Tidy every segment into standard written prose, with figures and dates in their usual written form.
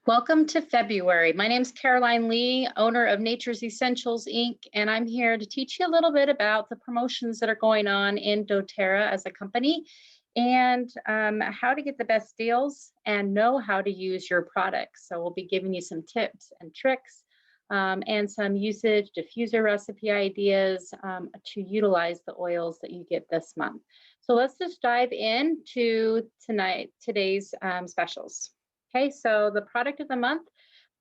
Welcome to February. My name is Caroline Lee, owner of Nature's Essentials Inc., and I'm here to teach you a little bit about the promotions that are going on in doTERRA as a company and how to get the best deals and know how to use your products. So we'll be giving you some tips and tricks and some usage diffuser recipe ideas to utilize the oils that you get this month. So let's just dive into today's specials. Okay, so the product of the month,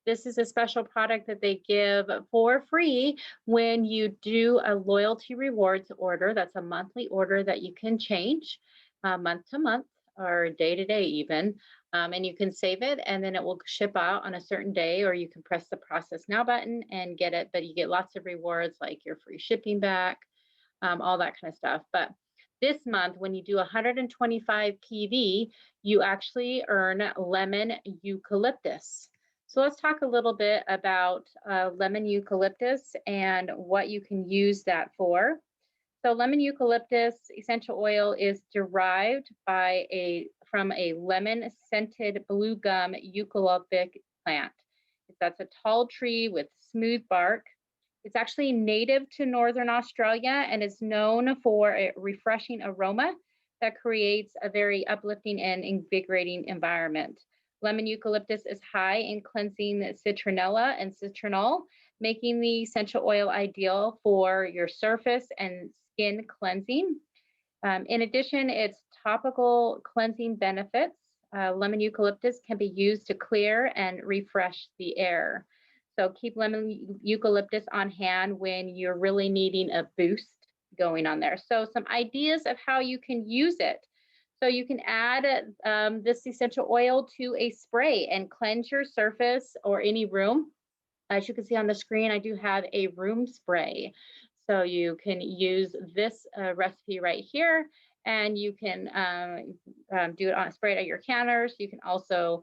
this is a special product that they give for free when you do a loyalty rewards order. That's a monthly order that you can change month to month or day to day even. And you can save it and then it will ship out on a certain day, or you can press the process now button and get it. But you get lots of rewards like your free shipping back, all that kind of stuff. But this month, when you do 125 PV, you actually earn lemon eucalyptus. So let's talk a little bit about lemon eucalyptus and what you can use that for. So lemon eucalyptus essential oil is derived from a lemon scented blue gum eucalyptic plant. That's a tall tree with smooth bark. It's actually native to Northern Australia and is known for a refreshing aroma that creates a very uplifting and invigorating environment. Lemon eucalyptus is high in cleansing citronella and citronal, making the essential oil ideal for your surface and skin cleansing. In addition, its topical cleansing benefits. Lemon eucalyptus can be used to clear and refresh the air. So keep lemon eucalyptus on hand when you're really needing a boost going on there. So some ideas of how you can use it. So you can add this essential oil to a spray and cleanse your surface or any room. As you can see on the screen, I do have a room spray. So you can use this recipe right here, and you can do it on a spray at your counters. You can also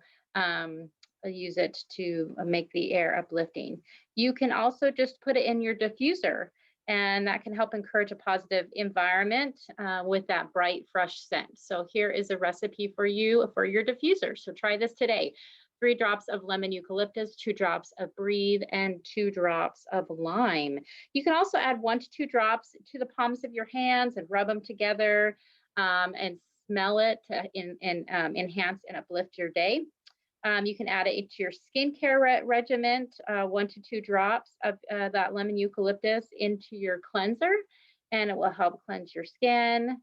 use it to make the air uplifting. You can also just put it in your diffuser, and that can help encourage a positive environment with that bright, fresh scent. So here is a recipe for you for your diffuser. So try this today. 3 drops of lemon eucalyptus, 2 drops of breathe, and 2 drops of lime. You can also add 1 to 2 drops to the palms of your hands and rub them together and smell it to enhance and uplift your day. You can add it to your skincare regimen, 1 to 2 drops of that lemon eucalyptus into your cleanser, and it will help cleanse your skin.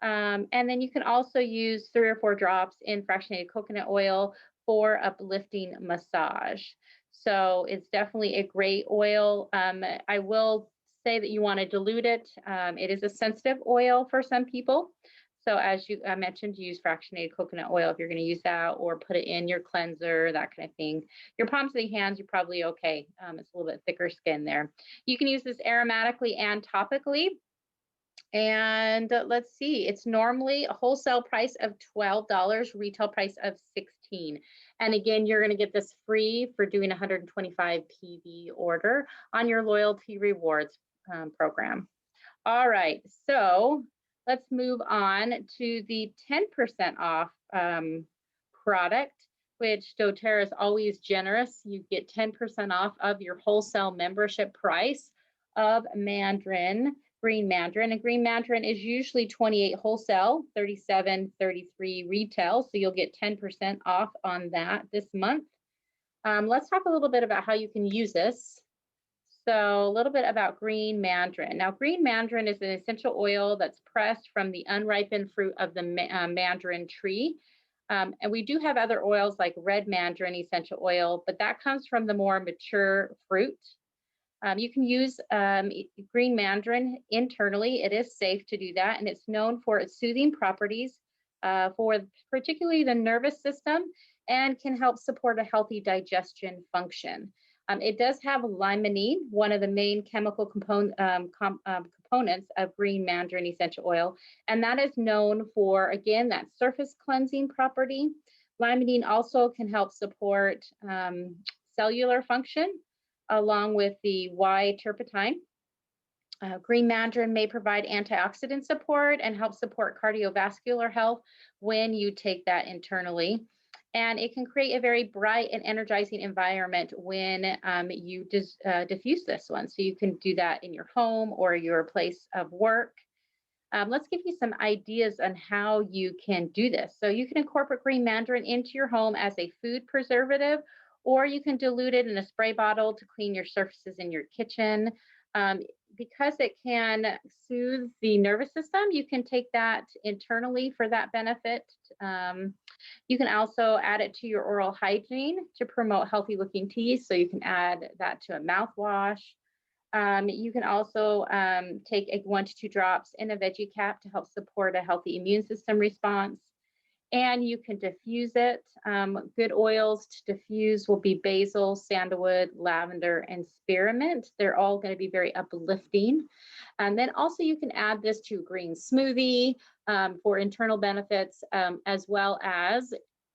And then you can also use 3 or 4 drops in fractionated coconut oil for uplifting massage. So it's definitely a great oil. I will say that you want to dilute it. It is a sensitive oil for some people. So as you mentioned, use fractionated coconut oil if you're going to use that, or put it in your cleanser, that kind of thing. Your palms of the hands, you're probably okay. It's a little bit thicker skin there. You can use this aromatically and topically. And let's see, it's normally a wholesale price of $12, retail price of $16. And again, you're going to get this free for doing 125 PV order on your loyalty rewards program. All right, so let's move on to the 10% off product, which doTERRA is always generous. You get 10% off of your wholesale membership price of Mandarin, green Mandarin. And green Mandarin is usually 28 wholesale, 37.33 retail. So you'll get 10% off on that this month. Let's talk a little bit about how you can use this. So a little bit about green Mandarin. Now, green Mandarin is an essential oil that's pressed from the unripened fruit of the Mandarin tree. And we do have other oils like red Mandarin essential oil, but that comes from the more mature fruit. You can use green Mandarin internally. It is safe to do that, and it's known for its soothing properties for particularly the nervous system, and can help support a healthy digestion function. It does have limonene, one of the main chemical components of green Mandarin essential oil, and that is known for, again, that surface cleansing property. Limonene also can help support cellular function, along with the Y-terpentine. Green Mandarin may provide antioxidant support and help support cardiovascular health when you take that internally. And it can create a very bright and energizing environment when you diffuse this one. So you can do that in your home or your place of work. Let's give you some ideas on how you can do this. So you can incorporate green mandarin into your home as a food preservative, or you can dilute it in a spray bottle to clean your surfaces in your kitchen. Um, because it can soothe the nervous system, you can take that internally for that benefit. Um, you can also add it to your oral hygiene to promote healthy looking teeth. So you can add that to a mouthwash. You can also take 1 to 2 drops in a veggie cap to help support a healthy immune system response. And you can diffuse it. Good oils to diffuse will be basil, sandalwood, lavender, and spearmint. They're all going to be very uplifting. And then also you can add this to green smoothie for internal benefits, as well as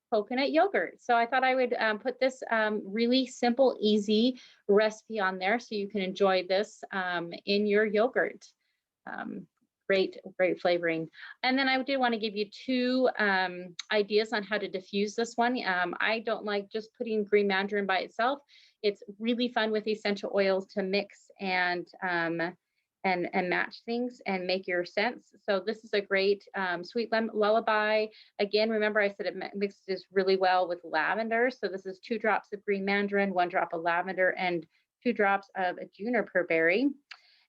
coconut yogurt. So I thought I would put this really simple, easy recipe on there so you can enjoy this in your yogurt. Um, great flavoring. And then I did want to give you 2 ideas on how to diffuse this one. I don't like just putting green mandarin by itself. It's really fun with essential oils to mix and match things and make your scents. So this is a great sweet lullaby. Again, remember I said it mixes really well with lavender. So this is 2 drops of green mandarin, 1 drop of lavender, and 2 drops of a juniper berry.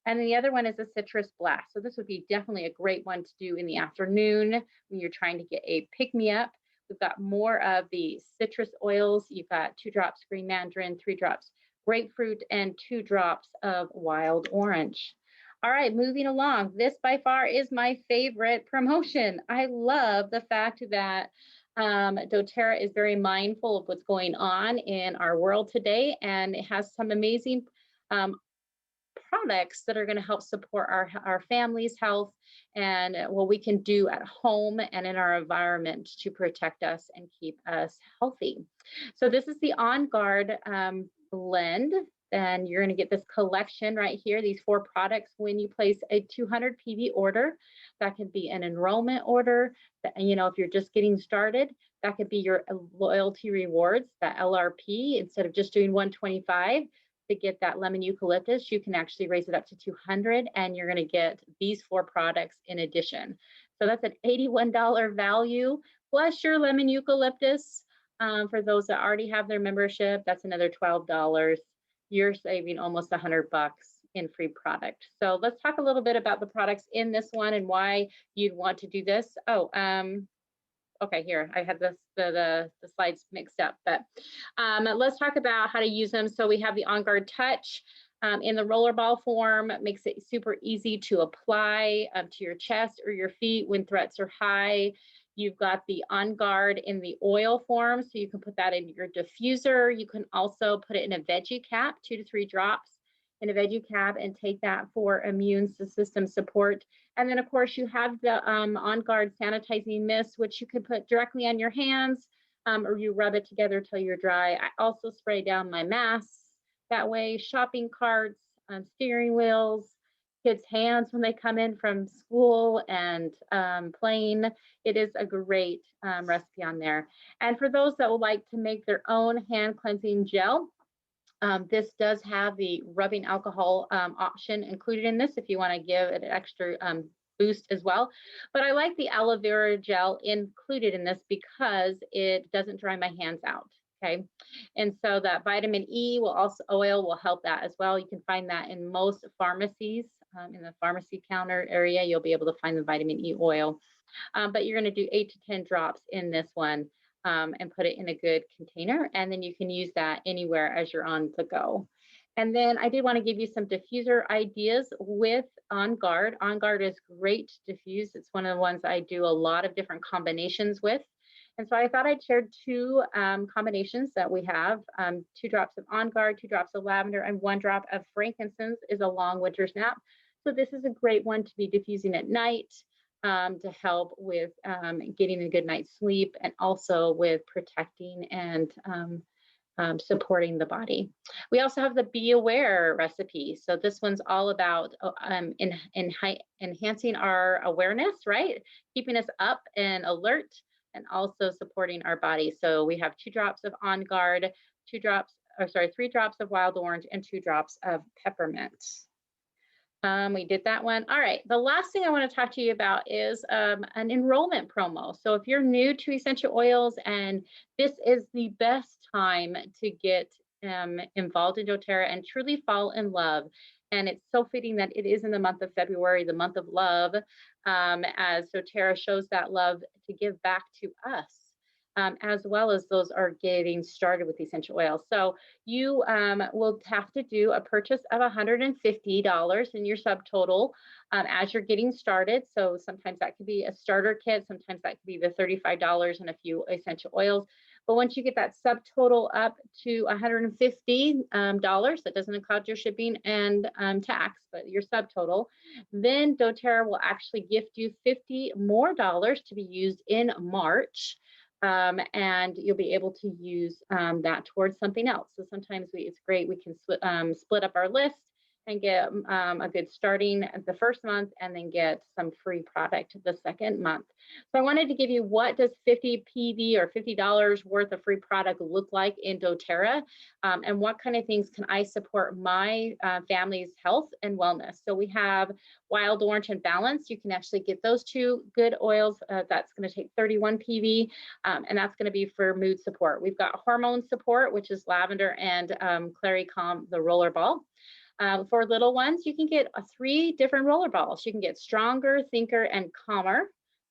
And then the other one is a citrus blast. So this would be definitely a great one to do in the afternoon when you're trying to get a pick-me-up. We've got more of the citrus oils. You've got 2 drops green mandarin, 3 drops grapefruit, and 2 drops of wild orange. All right, moving along. This by far is my favorite promotion. I love the fact that doTERRA is very mindful of what's going on in our world today, and it has some amazing products that are going to help support our family's health and what we can do at home and in our environment to protect us and keep us healthy. So this is the On Guard blend. And you're going to get this collection right here, these 4 products when you place a 200 PV order. That could be an enrollment order. That, if you're just getting started, that could be your loyalty rewards, that LRP. Instead of just doing 125 to get that lemon eucalyptus, you can actually raise it up to 200, and you're going to get these 4 products in addition. So that's an $81 value plus your lemon eucalyptus. For those that already have their membership, that's another $12. You're saving almost $100 in free product. So let's talk a little bit about the products in this one and why you'd want to do this. Oh, okay, here, I had the slides mixed up, but let's talk about how to use them. So we have the On Guard Touch in the rollerball form. It makes it super easy to apply to your chest or your feet when threats are high. You've got the On Guard in the oil form, so you can put that in your diffuser. You can also put it in a veggie cap, 2 to 3 drops in a veggie cap, and take that for immune system support. And then, of course, you have the On Guard sanitizing mist, which you can put directly on your hands, or you rub it together till you're dry. I also spray down my masks that way, shopping carts, steering wheels, kids' hands when they come in from school and playing. It is a great recipe on there. And for those that would like to make their own hand cleansing gel, this does have the rubbing alcohol option included in this if you want to give it an extra boost as well. But I like the aloe vera gel included in this because it doesn't dry my hands out. Okay, and so that vitamin E oil will help that as well. You can find that in most pharmacies. In the pharmacy counter area, you'll be able to find the vitamin E oil. But you're going to do 8 to 10 drops in this one and put it in a good container. And then you can use that anywhere as you're on the go. And then I did want to give you some diffuser ideas with On Guard. On Guard is great to diffuse. It's one of the ones I do a lot of different combinations with. And so I thought I'd share 2 combinations that we have. 2 drops of On Guard, 2 drops of lavender, and 1 drop of frankincense is a long winter's nap. So this is a great one to be diffusing at night to help with getting a good night's sleep and also with protecting and supporting the body. We also have the Be Aware recipe. So this one's all about enhancing our awareness, right? Keeping us up and alert and also supporting our body. So we have 2 drops of On Guard, 3 drops of wild orange, and 2 drops of peppermint. We did that one. All right. The last thing I want to talk to you about is an enrollment promo. So if you're new to essential oils and this is the best time to get involved in doTERRA and truly fall in love. And it's so fitting that it is in the month of February, the month of love, as doTERRA shows that love to give back to us. As well as those are getting started with essential oils. So you will have to do a purchase of $150 in your subtotal as you're getting started. So sometimes that could be a starter kit, sometimes that could be the $35 and a few essential oils. But once you get that subtotal up to $150, that doesn't include your shipping and tax, but your subtotal, then doTERRA will actually gift you $50 more to be used in March. And you'll be able to use that towards something else. So sometimes it's great. We can split up our list and get a good starting the first month and then get some free product the second month. So I wanted to give you what does 50 PV or $50 worth of free product look like in doTERRA, and what kind of things can I support my family's health and wellness. So we have Wild Orange and Balance. You can actually get those 2 good oils. That's going to take 31 PV, and that's going to be for mood support. We've got Hormone Support, which is lavender and Clary Calm, the roller ball. For little ones, you can get 3 different roller balls. You can get Stronger, Thinker, and Calmer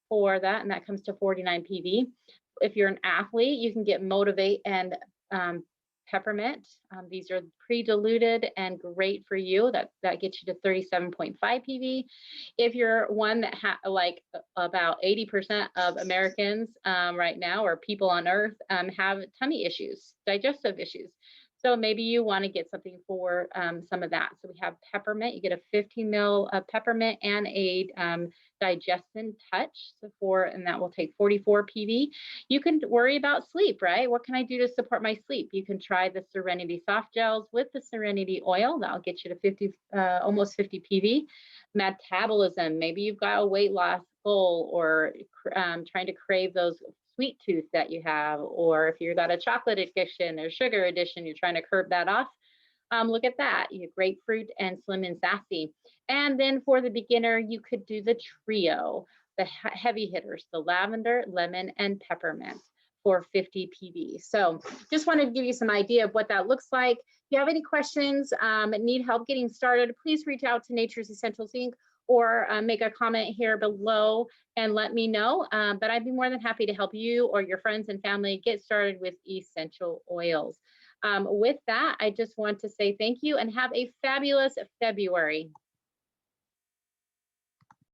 for that, and that comes to 49 PV. If you're an athlete, you can get Motivate and Peppermint. These are pre-diluted and great for you. That gets you to 37.5 PV. If you're one that like about 80% of Americans right now, or people on earth, have tummy issues, digestive issues. So maybe you want to get something for some of that. So we have peppermint. You get a 15 ml of peppermint and a digestin touch. And that will take 44 PV. You can worry about sleep, right? What can I do to support my sleep? You can try the Serenity soft gels with the Serenity oil. That'll get you to almost 50 PV. Metabolism. Maybe you've got a weight loss goal or trying to crave those sweet tooth that you have, or if you've got a chocolate addiction or sugar addiction, you're trying to curb that off. Look at that. You have grapefruit and Slim and Sassy. And then for the beginner, you could do the trio, the heavy hitters, the lavender, lemon, and peppermint for 50 PV. So just wanted to give you some idea of what that looks like. If you have any questions, need help getting started, please reach out to Nature's Essentials Inc. or make a comment here below and let me know. But I'd be more than happy to help you or your friends and family get started with essential oils. With that, I just want to say thank you and have a fabulous February.